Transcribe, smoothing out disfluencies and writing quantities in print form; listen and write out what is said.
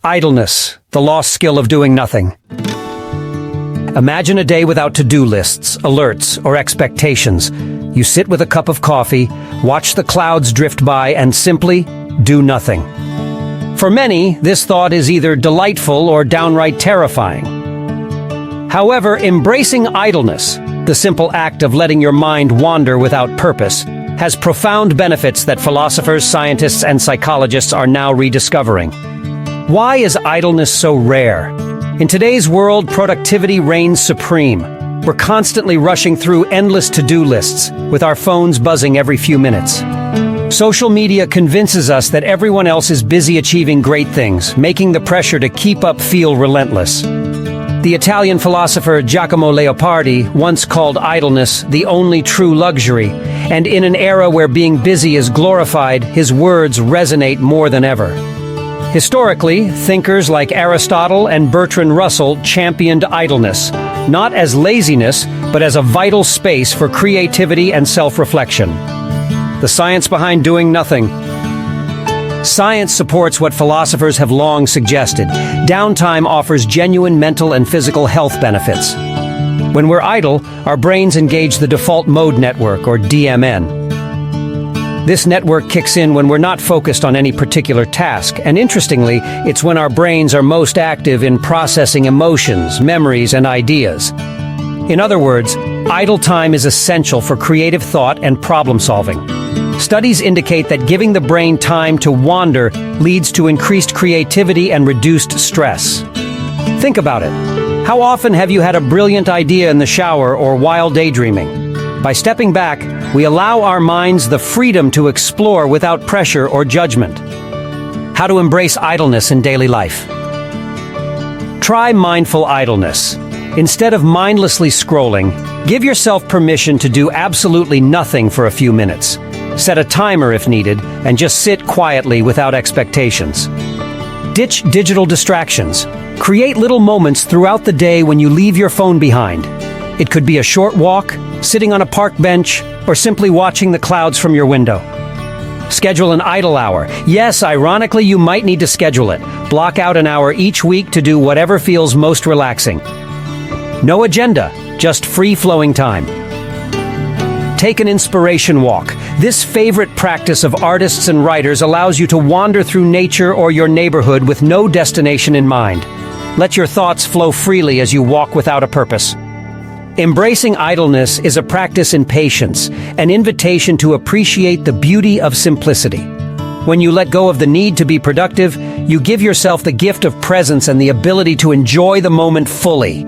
Idleness, the lost skill of doing nothing. Imagine a day without to-do lists, alerts, or expectations. You sit with a cup of coffee, watch the clouds drift by, and simply do nothing. For many, this thought is either delightful or downright terrifying. However, embracing idleness, the simple act of letting your mind wander without purpose, has profound benefits that philosophers, scientists, and psychologists are now rediscovering. Why is idleness so rare? In today's world, productivity reigns supreme. We're constantly rushing through endless to-do lists, with our phones buzzing every few minutes. Social media convinces us that everyone else is busy achieving great things, making the pressure to keep up feel relentless. The Italian philosopher Giacomo Leopardi once called idleness the only true luxury, and in an era where being busy is glorified, his words resonate more than ever. Historically, thinkers like Aristotle and Bertrand Russell championed idleness, not as laziness, but as a vital space for creativity and self-reflection. The science behind doing nothing. Science supports what philosophers have long suggested. Downtime offers genuine mental and physical health benefits. When we're idle, our brains engage the default mode network, or DMN. This network kicks in when we're not focused on any particular task, and interestingly, it's when our brains are most active in processing emotions, memories, and ideas. In other words, idle time is essential for creative thought and problem-solving. Studies indicate that giving the brain time to wander leads to increased creativity and reduced stress. Think about it. How often have you had a brilliant idea in the shower or while daydreaming? By stepping back, we allow our minds the freedom to explore without pressure or judgment. How to embrace idleness in daily life. Try mindful idleness. Instead of mindlessly scrolling, give yourself permission to do absolutely nothing for a few minutes. Set a timer if needed, and just sit quietly without expectations. Ditch digital distractions. Create little moments throughout the day when you leave your phone behind. It could be a short walk, sitting on a park bench, or simply watching the clouds from your window. Schedule an idle hour. Yes, ironically, you might need to schedule it. Block out an hour each week to do whatever feels most relaxing. No agenda, just free-flowing time. Take an inspiration walk. This favorite practice of artists and writers allows you to wander through nature or your neighborhood with no destination in mind. Let your thoughts flow freely as you walk without a purpose. Embracing idleness is a practice in patience, an invitation to appreciate the beauty of simplicity. When you let go of the need to be productive, you give yourself the gift of presence and the ability to enjoy the moment fully.